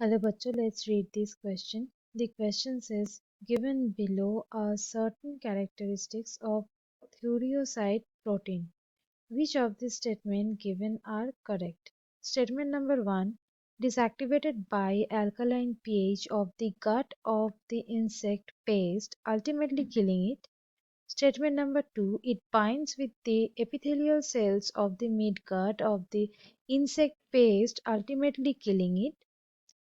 Hello, bachcho, let's read this question. The question says, given below are certain characteristics of thuriocyte protein. Which of the statements given are correct? Statement number 1. It is activated by alkaline pH of the gut of the insect paste, ultimately killing it. Statement number 2. It binds with the epithelial cells of the midgut of the insect paste, ultimately killing it.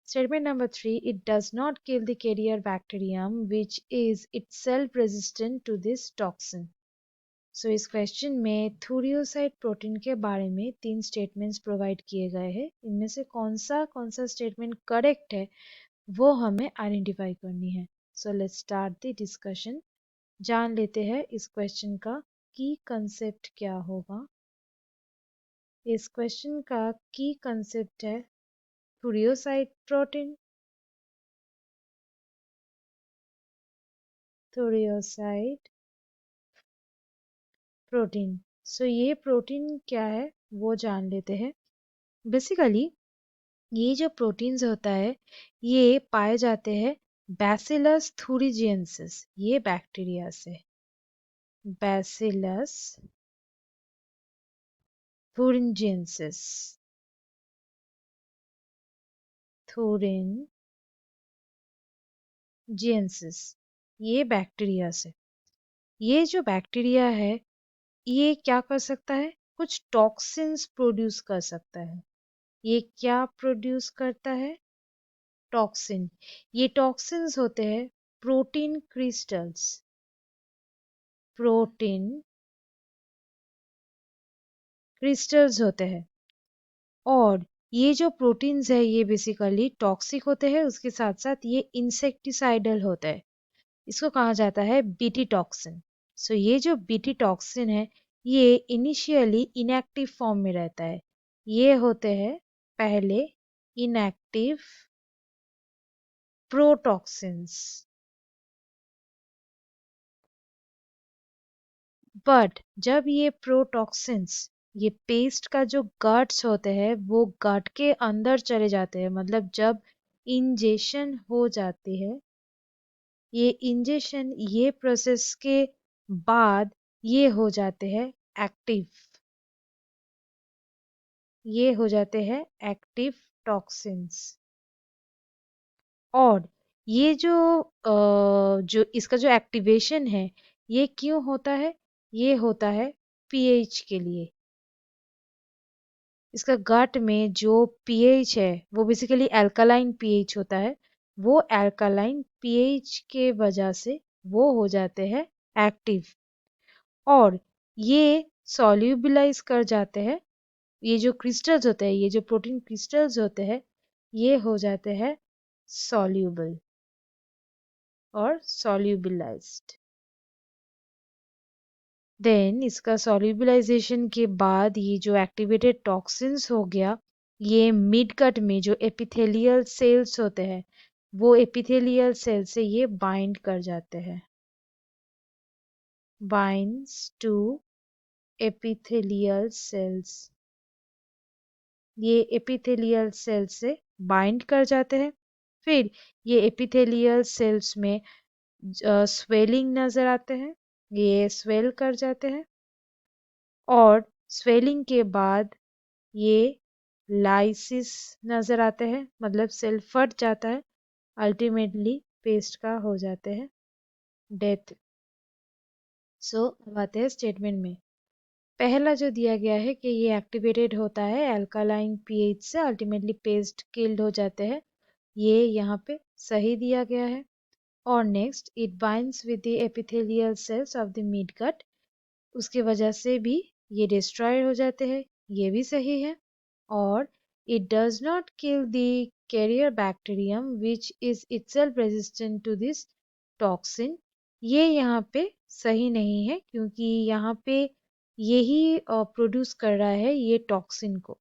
Statement number 3. It does not kill the carrier bacterium which is itself resistant to this toxin. So इस question में थूरियोसाइट protein के बारे में 3 statements provide किए गए हैं. इनमें से कौन सा स्टेटमेंट करेक्ट है वो हमें आइडेंटिफाई करनी है. So let's start the discussion. जान लेते हैं इस क्वेश्चन का की कंसेप्ट क्या होगा. इस क्वेश्चन का की कंसेप्ट है थूरियोसाइट प्रोटीन. थूरियोसाइट प्रोटीन. सो ये प्रोटीन क्या है वो जान लेते हैं. बेसिकली ये जो प्रोटीन्स होता है ये पाए जाते हैं बैसिलस थूरिजिएंसिस ये बैक्टीरिया से. बैसिलस थूरिजिएंसिस थूरिजिएंसिस ये बैक्टीरिया से. ये जो बैक्टीरिया है ये क्या कर सकता है, कुछ टॉक्सिन्स प्रोड्यूस कर सकता है. ये क्या प्रोड्यूस करता है, टॉक्सिन. ये टॉक्सिन्स होते हैं प्रोटीन क्रिस्टल्स. प्रोटीन क्रिस्टल्स होते हैं. और ये जो प्रोटीन्स है ये बेसिकली टॉक्सिक होते हैं, उसके साथ साथ ये इंसेक्टिसाइडल होता है. इसको कहा जाता है बीटी टॉक्सिन. सो ये जो बीटी टॉक्सिन है ये इनिशियली इनएक्टिव फॉर्म में रहता है. ये होते हैं पहले इनएक्टिव प्रोटॉक्सिन्स. बट जब ये प्रोटॉक्सिन्स ये पेस्ट का जो गट्स होते हैं वो गट के अंदर चले जाते हैं, मतलब जब इंजेक्शन हो जाती है, ये इंजेक्शन ये प्रोसेस के बाद ये हो जाते हैं एक्टिव. ये हो जाते हैं एक्टिव टॉक्सिन्स. और ये जो इसका जो एक्टिवेशन है ये क्यों होता है, ये होता है पीएच के लिए. इसका गट में जो पीएच है वो बेसिकली अल्कलाइन पीएच होता है. वो अल्कलाइन पीएच के वजह से वो हो जाते हैं एक्टिव. और ये सॉल्यूबिलाइज कर जाते हैं. ये जो क्रिस्टल्स होते हैं, ये जो प्रोटीन क्रिस्टल्स होते हैं ये हो जाते हैं सॉल्यूबल और सॉल्यूबिलाइज्ड. देन इसका सॉल्यूबलाइजेशन के बाद ये जो एक्टिवेटेड टॉक्सिन्स हो गया ये मिड गट में जो एपिथेलियल सेल्स होते हैं वो एपिथेलियल सेल से ये बाइंड कर जाते हैं. Binds to epithelial cells. ये एपिथेलियल सेल से बाइंड कर जाते हैं. फिर ये एपिथेलियल सेल्स में स्वेलिंग नजर आते हैं, ये स्वेल कर जाते हैं. और स्वेलिंग के बाद ये लाइसिस नजर आते हैं, मतलब सेल फट जाता है. अल्टीमेटली पेस्ट का हो जाते हैं डेथ. सो अब आते हैं स्टेटमेंट में. पहला जो दिया गया है कि ये एक्टिवेटेड होता है अल्कालाइन पीएच से, अल्टीमेटली पेस्ट किल्ड हो जाते हैं, ये यहाँ पे सही दिया गया है. और next it binds with the epithelial cells of the mid gut, उसकी वजह से भी ये डिस्ट्रॉय हो जाते हैं, ये भी सही है. और it does not kill the carrier bacterium which is itself resistant to this toxin. ये यहाँ पे सही नहीं है क्योंकि यहाँ पे यही प्रोड्यूस कर रहा है ये टॉक्सिन को.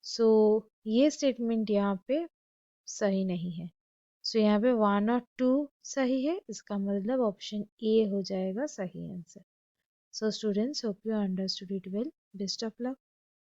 सो ये स्टेटमेंट यहाँ पे सही नहीं है. सो यहाँ पे 1 और 2 सही है, इसका मतलब ऑप्शन ए हो जाएगा सही answer. So students, hope you understood it well. Best of luck.